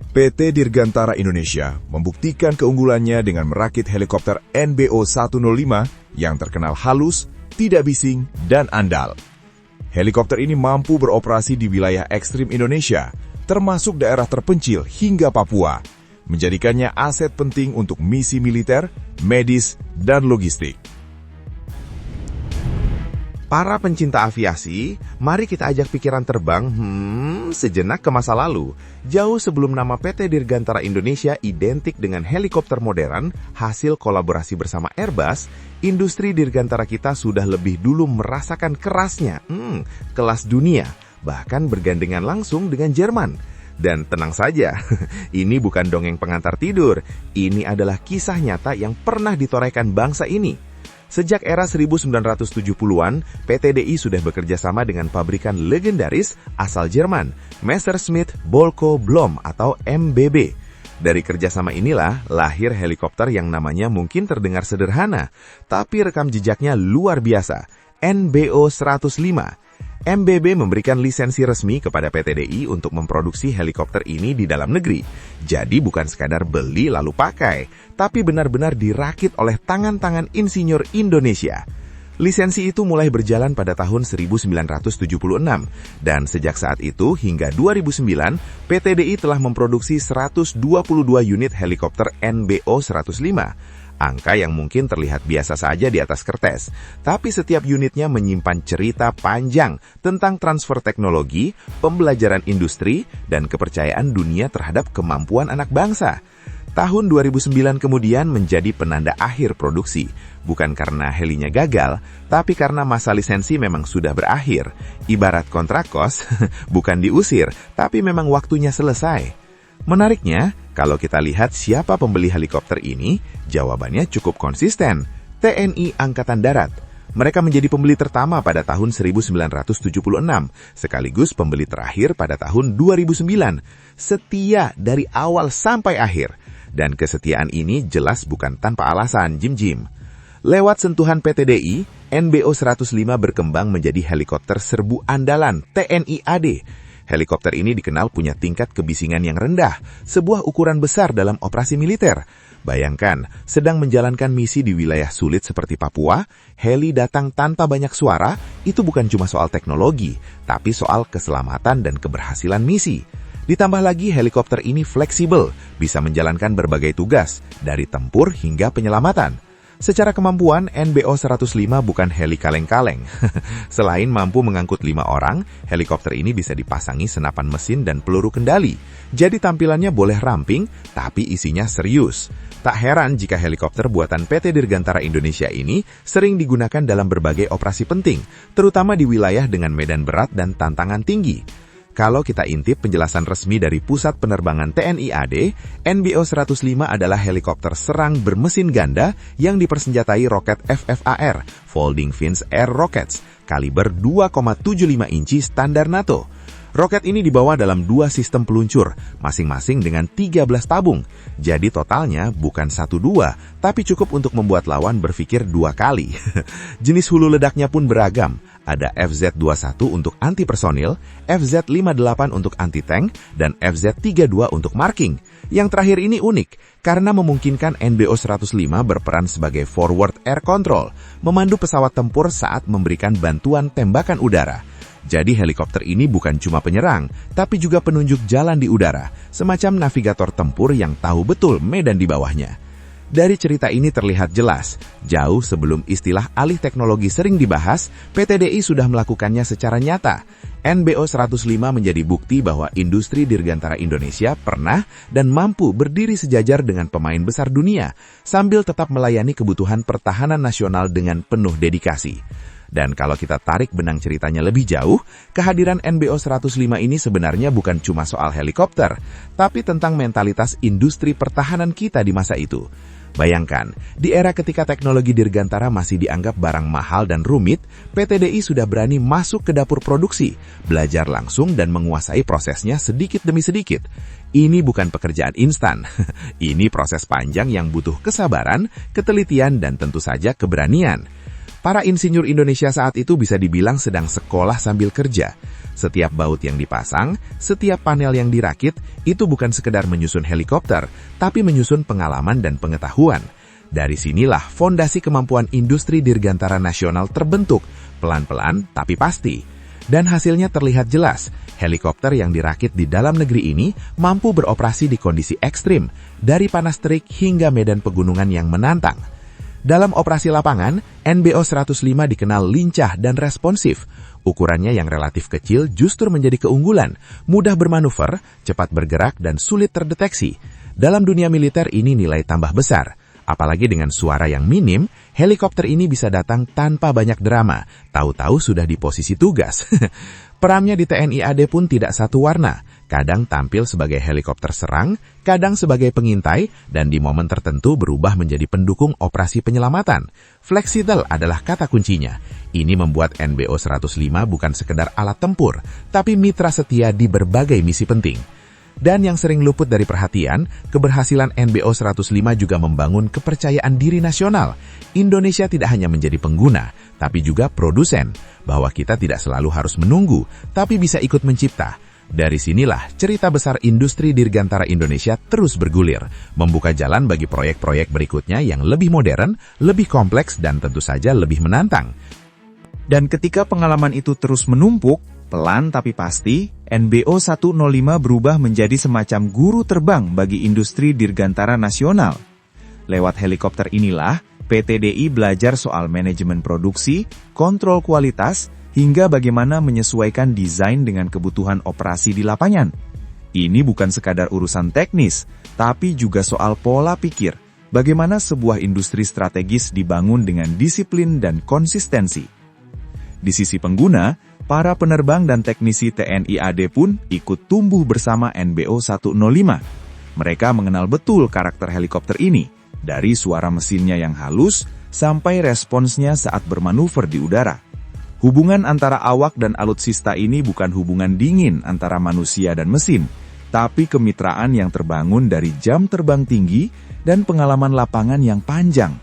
PT Dirgantara Indonesia membuktikan keunggulannya dengan merakit helikopter NBO 105 yang terkenal halus, tidak bising, dan andal. Helikopter ini mampu beroperasi di wilayah ekstrim Indonesia, termasuk daerah terpencil hingga Papua, menjadikannya aset penting untuk misi militer, medis, dan logistik. Para pencinta aviasi, mari kita ajak pikiran terbang sejenak ke masa lalu. Jauh sebelum nama PT Dirgantara Indonesia identik dengan helikopter modern, hasil kolaborasi bersama Airbus, industri dirgantara kita sudah lebih dulu merasakan kerasnya, kelas dunia, bahkan bergandengan langsung dengan Jerman. Dan tenang saja, ini bukan dongeng pengantar tidur, ini adalah kisah nyata yang pernah ditorehkan bangsa ini. Sejak era 1970-an, PT DI sudah bekerja sama dengan pabrikan legendaris asal Jerman, Messerschmitt Bölkow Blohm atau MBB. Dari kerjasama inilah lahir helikopter yang namanya mungkin terdengar sederhana, tapi rekam jejaknya luar biasa, NBO 105. MBB memberikan lisensi resmi kepada PT DI untuk memproduksi helikopter ini di dalam negeri. Jadi bukan sekadar beli lalu pakai, tapi benar-benar dirakit oleh tangan-tangan insinyur Indonesia. Lisensi itu mulai berjalan pada tahun 1976, dan sejak saat itu hingga 2009, PT DI telah memproduksi 122 unit helikopter NBO 105. Angka yang mungkin terlihat biasa saja di atas kertas, tapi setiap unitnya menyimpan cerita panjang tentang transfer teknologi, pembelajaran industri, dan kepercayaan dunia terhadap kemampuan anak bangsa. Tahun 2009 kemudian menjadi penanda akhir produksi, bukan karena helinya gagal, tapi karena masa lisensi memang sudah berakhir. Ibarat kontrak kos, bukan diusir, tapi memang waktunya selesai. Menariknya, kalau kita lihat siapa pembeli helikopter ini, jawabannya cukup konsisten, TNI Angkatan Darat. Mereka menjadi pembeli pertama pada tahun 1976, sekaligus pembeli terakhir pada tahun 2009. Setia dari awal sampai akhir. Dan kesetiaan ini jelas bukan tanpa alasan, Jim. Lewat sentuhan PT DI, NBO 105 berkembang menjadi helikopter serbu andalan TNI AD. Helikopter ini dikenal punya tingkat kebisingan yang rendah, sebuah ukuran besar dalam operasi militer. Bayangkan, sedang menjalankan misi di wilayah sulit seperti Papua, heli datang tanpa banyak suara, itu bukan cuma soal teknologi, tapi soal keselamatan dan keberhasilan misi. Ditambah lagi helikopter ini fleksibel, bisa menjalankan berbagai tugas, dari tempur hingga penyelamatan. Secara kemampuan, NBO 105 bukan heli kaleng-kaleng. Selain mampu mengangkut 5 orang, helikopter ini bisa dipasangi senapan mesin dan peluru kendali. Jadi tampilannya boleh ramping, tapi isinya serius. Tak heran jika helikopter buatan PT Dirgantara Indonesia ini sering digunakan dalam berbagai operasi penting, terutama di wilayah dengan medan berat dan tantangan tinggi. Kalau kita intip penjelasan resmi dari Pusat Penerbangan TNI AD, NBO 105 adalah helikopter serang bermesin ganda yang dipersenjatai roket FFAR, Folding Fins Air Rockets, kaliber 2,75 inci standar NATO. Roket ini dibawa dalam 2 sistem peluncur, masing-masing dengan 13 tabung. Jadi totalnya bukan 1-2, tapi cukup untuk membuat lawan berpikir 2 kali. Jenis hulu ledaknya pun beragam. Ada FZ-21 untuk anti-personil, FZ-58 untuk anti-tank, dan FZ-32 untuk marking. Yang terakhir ini unik, karena memungkinkan NBO 105 berperan sebagai forward air control, memandu pesawat tempur saat memberikan bantuan tembakan udara. Jadi helikopter ini bukan cuma penyerang, tapi juga penunjuk jalan di udara, semacam navigator tempur yang tahu betul medan di bawahnya. Dari cerita ini terlihat jelas, jauh sebelum istilah alih teknologi sering dibahas, PT DI sudah melakukannya secara nyata. NBO 105 menjadi bukti bahwa industri dirgantara Indonesia pernah dan mampu berdiri sejajar dengan pemain besar dunia, sambil tetap melayani kebutuhan pertahanan nasional dengan penuh dedikasi. Dan kalau kita tarik benang ceritanya lebih jauh, kehadiran NBO 105 ini sebenarnya bukan cuma soal helikopter, tapi tentang mentalitas industri pertahanan kita di masa itu. Bayangkan, di era ketika teknologi dirgantara masih dianggap barang mahal dan rumit, PT DI sudah berani masuk ke dapur produksi, belajar langsung dan menguasai prosesnya sedikit demi sedikit. Ini bukan pekerjaan instan, ini proses panjang yang butuh kesabaran, ketelitian, dan tentu saja keberanian. Para insinyur Indonesia saat itu bisa dibilang sedang sekolah sambil kerja. Setiap baut yang dipasang, setiap panel yang dirakit, itu bukan sekedar menyusun helikopter, tapi menyusun pengalaman dan pengetahuan. Dari sinilah fondasi kemampuan industri dirgantara nasional terbentuk, pelan-pelan tapi pasti. Dan hasilnya terlihat jelas, helikopter yang dirakit di dalam negeri ini mampu beroperasi di kondisi ekstrim, dari panas terik hingga medan pegunungan yang menantang. Dalam operasi lapangan, NBO 105 dikenal lincah dan responsif. Ukurannya yang relatif kecil justru menjadi keunggulan, mudah bermanuver, cepat bergerak, dan sulit terdeteksi. Dalam dunia militer ini nilai tambah besar. Apalagi dengan suara yang minim, helikopter ini bisa datang tanpa banyak drama, tahu-tahu sudah di posisi tugas. Perannya di TNI AD pun tidak satu warna, kadang tampil sebagai helikopter serang, kadang sebagai pengintai, dan di momen tertentu berubah menjadi pendukung operasi penyelamatan. Fleksibel adalah kata kuncinya. Ini membuat NBO 105 bukan sekedar alat tempur, tapi mitra setia di berbagai misi penting. Dan yang sering luput dari perhatian, keberhasilan NBO 105 juga membangun kepercayaan diri nasional. Indonesia tidak hanya menjadi pengguna, tapi juga produsen. Bahwa kita tidak selalu harus menunggu, tapi bisa ikut mencipta. Dari sinilah cerita besar industri dirgantara Indonesia terus bergulir, membuka jalan bagi proyek-proyek berikutnya yang lebih modern, lebih kompleks, dan tentu saja lebih menantang. Dan ketika pengalaman itu terus menumpuk, pelan tapi pasti, NBO 105 berubah menjadi semacam guru terbang bagi industri dirgantara nasional. Lewat helikopter inilah, PT DI belajar soal manajemen produksi, kontrol kualitas, hingga bagaimana menyesuaikan desain dengan kebutuhan operasi di lapangan. Ini bukan sekadar urusan teknis, tapi juga soal pola pikir, bagaimana sebuah industri strategis dibangun dengan disiplin dan konsistensi. Di sisi pengguna, para penerbang dan teknisi TNI AD pun ikut tumbuh bersama NBO 105. Mereka mengenal betul karakter helikopter ini, dari suara mesinnya yang halus sampai responsnya saat bermanuver di udara. Hubungan antara awak dan alutsista ini bukan hubungan dingin antara manusia dan mesin, tapi kemitraan yang terbangun dari jam terbang tinggi dan pengalaman lapangan yang panjang.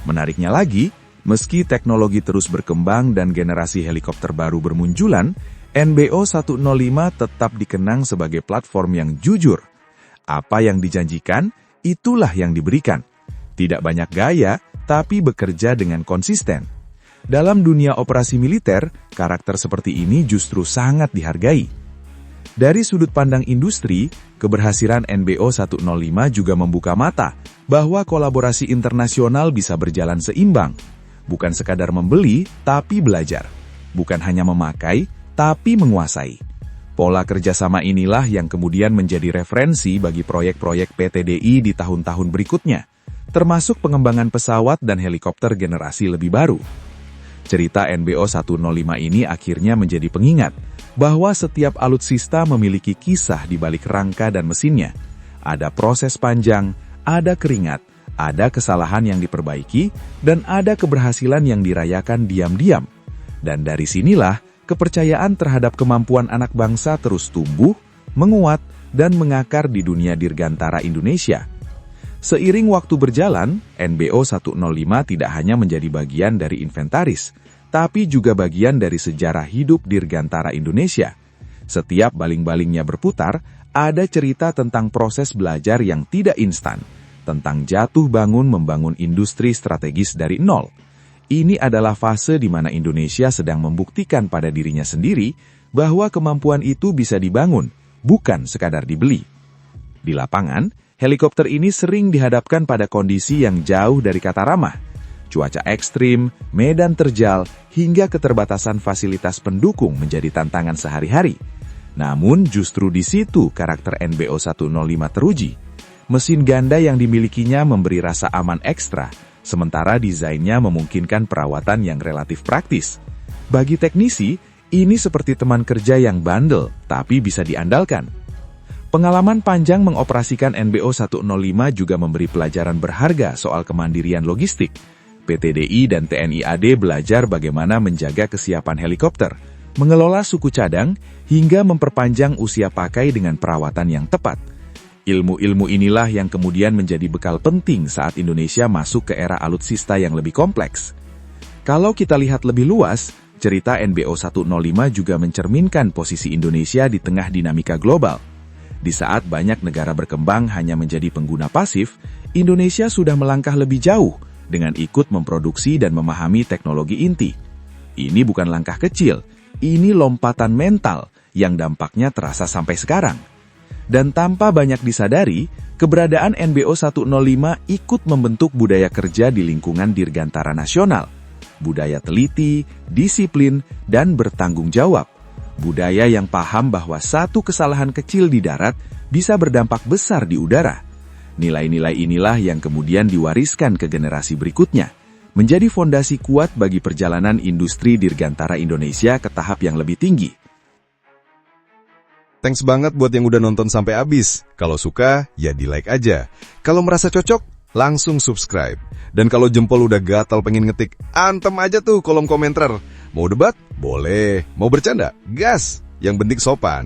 Menariknya lagi, meski teknologi terus berkembang dan generasi helikopter baru bermunculan, NBO 105 tetap dikenang sebagai platform yang jujur. Apa yang dijanjikan, itulah yang diberikan. Tidak banyak gaya, tapi bekerja dengan konsisten. Dalam dunia operasi militer, karakter seperti ini justru sangat dihargai. Dari sudut pandang industri, keberhasilan NBO 105 juga membuka mata bahwa kolaborasi internasional bisa berjalan seimbang. Bukan sekadar membeli, tapi belajar. Bukan hanya memakai, tapi menguasai. Pola kerjasama inilah yang kemudian menjadi referensi bagi proyek-proyek PT DI di tahun-tahun berikutnya, termasuk pengembangan pesawat dan helikopter generasi lebih baru. Cerita NBO 105 ini akhirnya menjadi pengingat bahwa setiap alutsista memiliki kisah di balik rangka dan mesinnya. Ada proses panjang, ada keringat, ada kesalahan yang diperbaiki, dan ada keberhasilan yang dirayakan diam-diam. Dan dari sinilah, kepercayaan terhadap kemampuan anak bangsa terus tumbuh, menguat, dan mengakar di dunia dirgantara Indonesia. Seiring waktu berjalan, NBO 105 tidak hanya menjadi bagian dari inventaris, tapi juga bagian dari sejarah hidup dirgantara Indonesia. Setiap baling-balingnya berputar, ada cerita tentang proses belajar yang tidak instan, tentang jatuh bangun membangun industri strategis dari nol. Ini adalah fase di mana Indonesia sedang membuktikan pada dirinya sendiri bahwa kemampuan itu bisa dibangun, bukan sekadar dibeli. Di lapangan, helikopter ini sering dihadapkan pada kondisi yang jauh dari kata ramah. Cuaca ekstrim, medan terjal, hingga keterbatasan fasilitas pendukung menjadi tantangan sehari-hari. Namun justru di situ karakter NBO 105 teruji. Mesin ganda yang dimilikinya memberi rasa aman ekstra, sementara desainnya memungkinkan perawatan yang relatif praktis. Bagi teknisi, ini seperti teman kerja yang bandel, tapi bisa diandalkan. Pengalaman panjang mengoperasikan NBO 105 juga memberi pelajaran berharga soal kemandirian logistik. PT DI dan TNI AD belajar bagaimana menjaga kesiapan helikopter, mengelola suku cadang, hingga memperpanjang usia pakai dengan perawatan yang tepat. Ilmu-ilmu inilah yang kemudian menjadi bekal penting saat Indonesia masuk ke era alutsista yang lebih kompleks. Kalau kita lihat lebih luas, Cerita NBO 105 juga mencerminkan posisi Indonesia di tengah dinamika global. Di saat banyak negara berkembang hanya menjadi pengguna pasif, Indonesia sudah melangkah lebih jauh dengan ikut memproduksi dan memahami teknologi inti. Ini bukan langkah kecil, ini lompatan mental yang dampaknya terasa sampai sekarang. Dan tanpa banyak disadari, keberadaan NBO 105 ikut membentuk budaya kerja di lingkungan Dirgantara Nasional. Budaya teliti, disiplin, dan bertanggung jawab. Budaya yang paham bahwa satu kesalahan kecil di darat bisa berdampak besar di udara. Nilai-nilai inilah yang kemudian diwariskan ke generasi berikutnya, menjadi fondasi kuat bagi perjalanan industri Dirgantara Indonesia ke tahap yang lebih tinggi. Thanks banget buat yang udah nonton sampai habis. Kalau suka, ya di-like aja. Kalau merasa cocok, langsung subscribe. Dan kalau jempol udah gatal pengen ngetik, antem aja tuh kolom komentar. Mau debat? Boleh. Mau bercanda? Gas! Yang penting sopan.